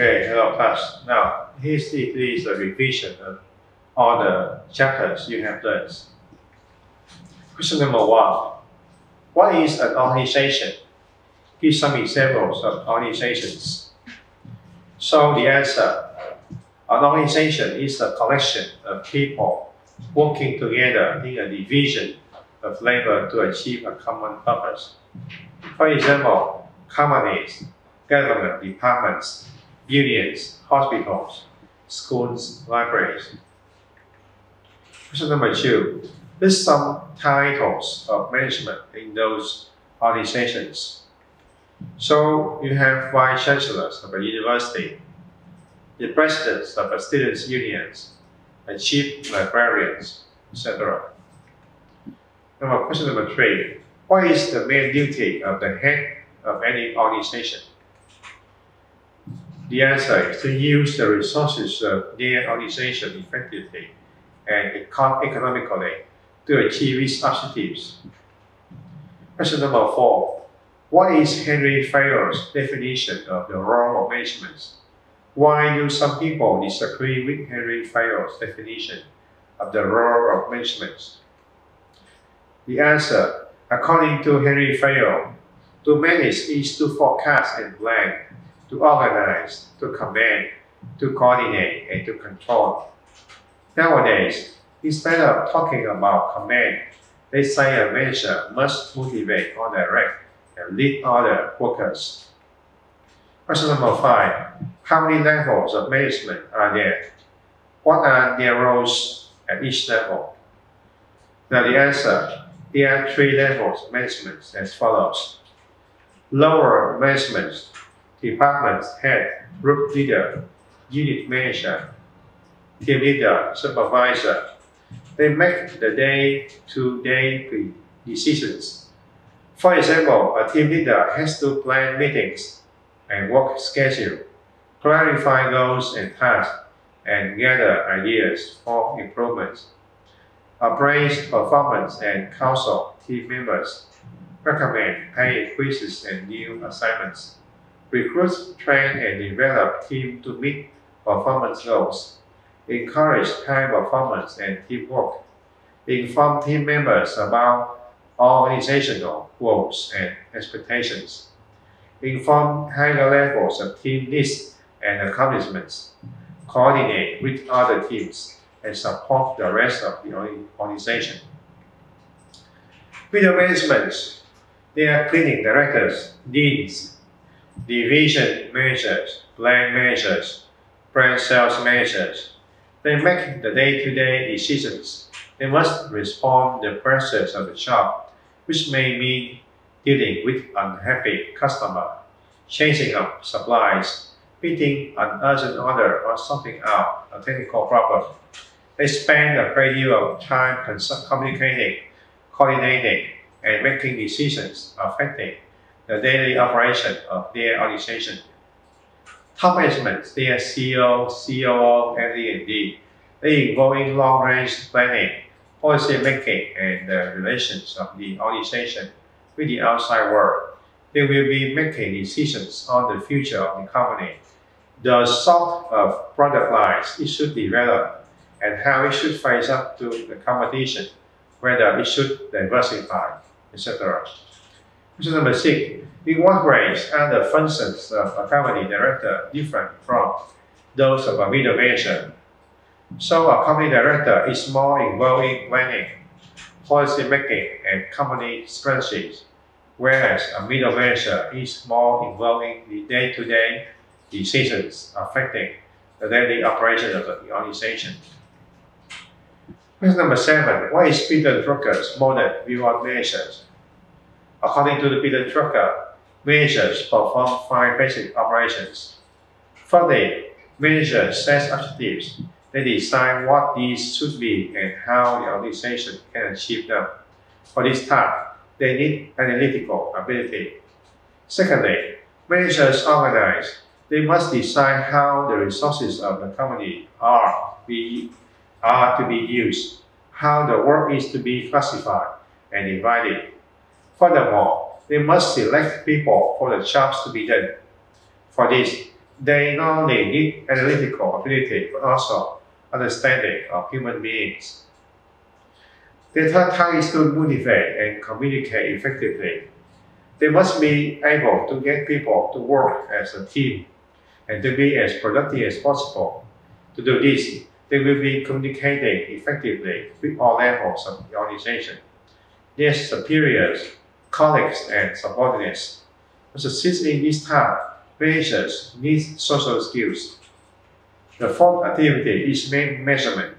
Okay, hello class. Now, here's a revision of all the chapters you have learned. Question number 1. What is an organization? Give some examples of organizations. So the answer, an organization is a collection of people working together in a division of labor to achieve a common purpose. For example, companies, government departments, unions, hospitals, schools, libraries. Question number 2. List some titles of management in those organizations. So you have vice chancellors of a university, the presidents of the students' unions, the chief librarians, etc. Question number 3. What is the main duty of the head of any organization? The answer is to use the resources of their organization effectively and economically to achieve its objectives. Question number 4. What is Henry Fayol's definition of the role of management? Why do some people disagree with Henry Fayol's definition of the role of management? The answer, according to Henry Fayol, to manage is to forecast and plan, to organize, to command, to coordinate, and to control. Nowadays, instead of talking about command, they say a manager must motivate or direct and lead other workers. Question number 5. How many levels of management are there? What are their roles at each level? Now the answer, there are 3 levels of management as follows. Lower management, department head, group leader, unit manager, team leader, supervisor. They make the day-to-day decisions. For example, a team leader has to plan meetings and work schedule, clarify goals and tasks, and gather ideas for improvements. Appraise performance and counsel team members, recommend pay increases and new assignments, recruit, train, and develop team to meet performance goals, encourage high performance and teamwork, inform team members about organizational goals and expectations, inform higher levels of team needs and accomplishments, coordinate with other teams, and support the rest of the organization. Middle management, they are clinic directors, deans, division managers, plant managers, brand sales managers. They make the day-to-day decisions. They must respond to the pressures of the job, which may mean dealing with unhappy customer, changing up supplies, meeting an urgent order, or sorting out a technical problem. They spend a great deal of time communicating, coordinating, and making decisions affecting the daily operation of their organization. Top management, they are CEO, COO, MD, they involve in long-range planning, policy making, and the relations of the organization with the outside world. They will be making decisions on the future of the company, the sort of product lines it should develop, and how it should face up to the competition, whether it should diversify, etc. Question number 6. In what ways are the functions of a company director different from those of a middle manager? So a company director is more involved in planning, policy making, and company strategies, whereas a middle manager is more involved in the day-to-day decisions affecting the daily operation of the organization. Question number 7. What is Peter Drucker's modern view on managers? According to the Peter Drucker, managers perform 5 basic operations. Firstly, managers set objectives. They decide what these should be and how the organization can achieve them. For this task, they need analytical ability. Secondly, managers organize. They must decide how the resources of the company are to be used, how the work is to be classified and divided. Furthermore, they must select people for the jobs to be done. For this, They not only need analytical ability but also understanding of human beings. Their task is to motivate and communicate effectively. They must be able to get people to work as a team and to be as productive as possible. To do this, they will be communicating effectively with all levels of the organization. Their superiors, colleagues, and subordinates. To succeed in this task, managers need social skills. The fourth activity is measurement.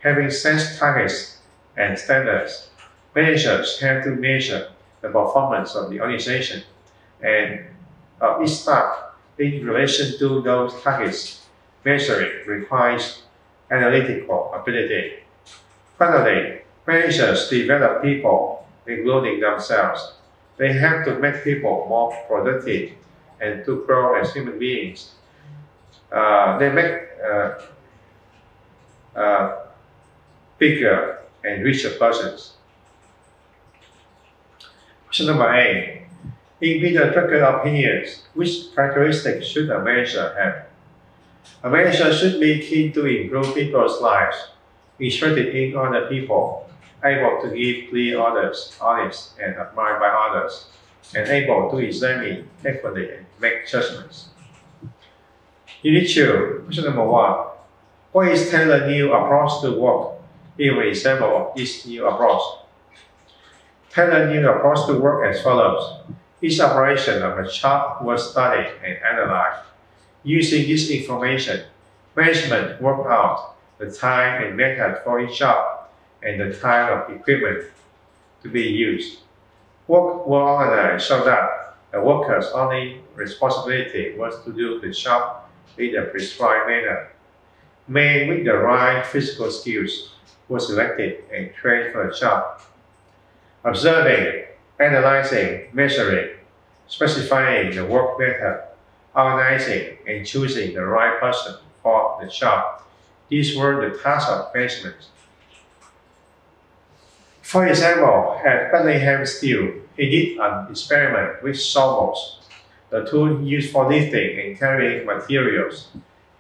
Having set targets and standards, managers have to measure the performance of the organization and of each staff in relation to those targets. Measuring requires analytical ability. Finally, managers develop people, including themselves. They have to make people more productive and to grow as human beings. They make bigger and richer persons. Question number 8. In Peter Drucker's opinions, which characteristics should a manager have? A manager should be keen to improve people's lives, interested in other people, able to give clear orders, honest and admired by others, and able to examine carefully and make judgments. Unit 2, question number 1. What is Taylor's new approach to work? Give an example of this new approach. Taylor's new approach to work as follows. Each operation of a shop was studied and analyzed. Using this information, management worked out the time and method for each job and the type of equipment to be used. Work was organized so that the worker's only responsibility was to do the job in a prescribed manner. Men with the right physical skills were selected and trained for the job. Observing, analyzing, measuring, specifying the work method, organizing and choosing the right person for the job. These were the tasks of management. For example, at Bethlehem Steel, he did an experiment with shovels, the tool used for lifting and carrying materials.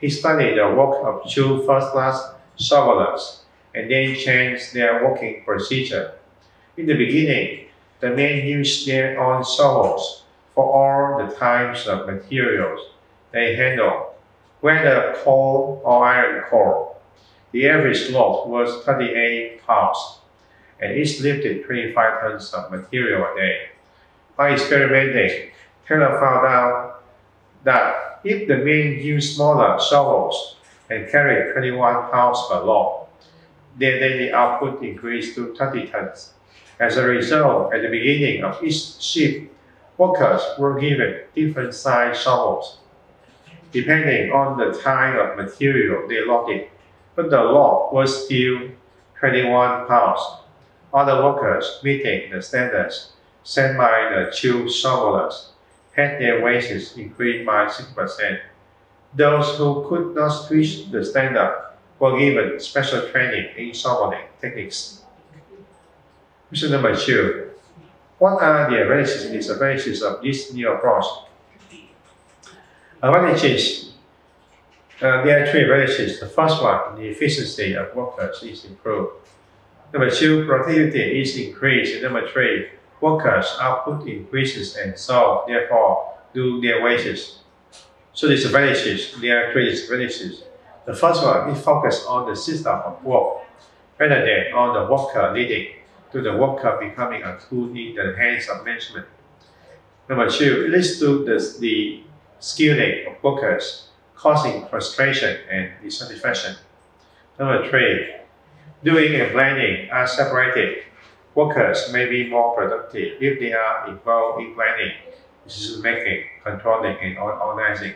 He studied the work of 2 first-class shovelers and then changed their working procedure. In the beginning, the men used their own shovels for all the types of materials they handled, whether coal or iron core. The average load was 38 pounds, and each lifted 25 tons of material a day. By experimenting, Taylor found out that if the men used smaller shovels and carried 21 pounds per load, their daily output increased to 30 tons. As a result, at the beginning of each shift, workers were given different size shovels, depending on the type of material they loaded, but the load was still 21 pounds. Other workers meeting the standards set by the 2 shovelers had their wages increased by 6%. Those who could not switch the standard were given special training in shoveling techniques. Question number 2. What are the advantages and disadvantages of this new approach? Advantages. There are 3 advantages. The first one, the efficiency of workers is improved. Number 2, productivity is increased. And number 3, workers' output increases and so, therefore, do their wages. So disadvantages, there are 3 disadvantages. The first one is focused on the system of work rather than on the worker, leading to the worker becoming a tool in the hands of management. Number 2, it leads to the skilling of workers, causing frustration and dissatisfaction. Number 3, doing and planning are separated. Workers may be more productive if they are involved in planning, decision-making, controlling, and organizing.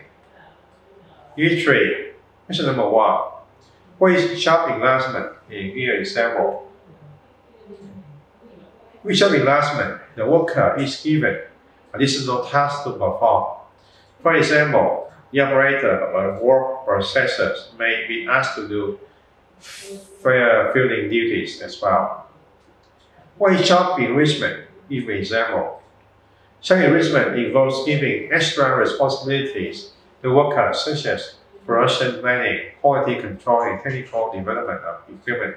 Unit 3, question number 1. What is job enlargement? Here example. With job enlargement, the worker is given additional tasks to perform. For example, the operator of a work processor may be asked to do filling duties as well. What is job enrichment? Give an example. Job enrichment involves giving extra responsibilities the workers such as production planning, quality control, and technical development of equipment.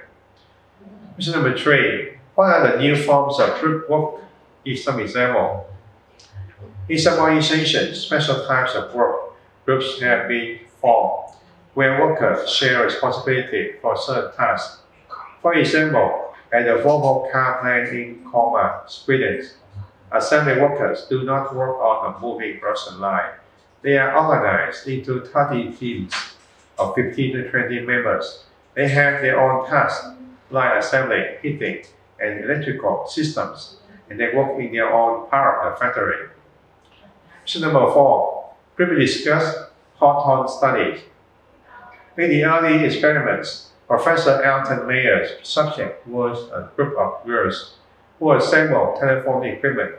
Question number 3. What are the new forms of group work? Give some example. In some organizations, special types of work groups have been formed, where workers share responsibility for certain tasks. For example, at the Volvo car plant in Công, Sweden, assembly workers do not work on a moving production line. They are organized into 30 teams of 15 to 20 members. They have their own tasks, like assembly, heating, and electrical systems, and they work in their own part of the factory. Question number 4. Briefly discuss hawthorne studies. In the early experiments, Professor Alton Mayer's subject was a group of girls who assembled telephone equipment.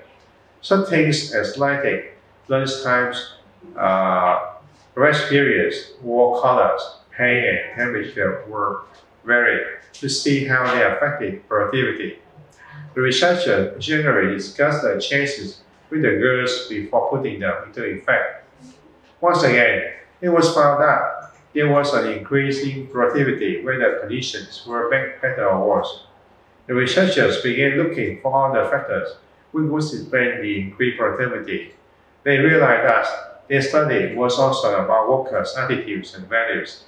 Some things as lighting, lunch times, rest periods, wall colors, paint, and temperature were varied to see how they affected productivity. The researchers generally discussed the changes with the girls before putting them into effect. Once again, it was found that there was an increase in productivity when the conditions were better or worse. The researchers began looking for other factors which would explain the increased productivity. They realized that their study was also about workers' attitudes and values.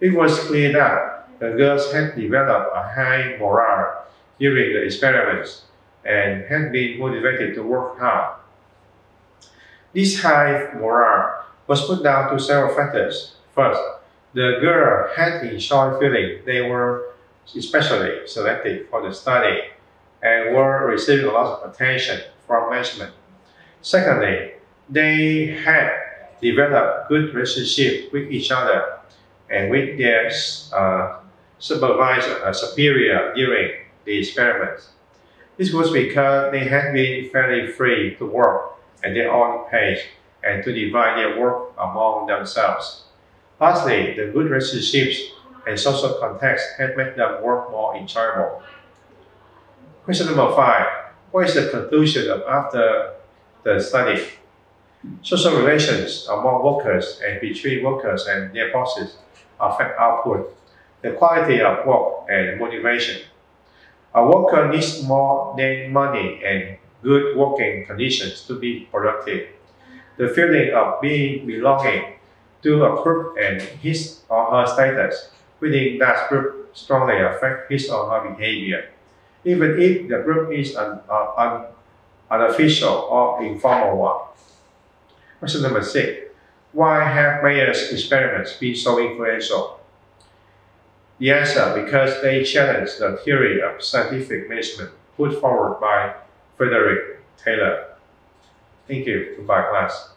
It was clear that the girls had developed a high morale during the experiments and had been motivated to work hard. This high morale was put down to several factors. First, the girls had enjoyed feeling they were especially selected for the study and were receiving a lot of attention from management. Secondly, they had developed good relationships with each other and with their superior during the experiments. This was because they had been fairly free to work at their own pace and to divide their work among themselves. Lastly, the good relationships and social context had made them work more enjoyable. Question number 5. What is the conclusion of after the study? Social relations among workers and between workers and their bosses affect output, the quality of work, and motivation. A worker needs more than money and good working conditions to be productive. The feeling of belonging to a group and his or her status within that group strongly affect his or her behavior, even if the group is an unofficial or informal one. Question number 6. Why have Mayer's experiments been so influential? The answer: because they challenge the theory of scientific management put forward by Frederick Taylor. Thank you. Goodbye, class.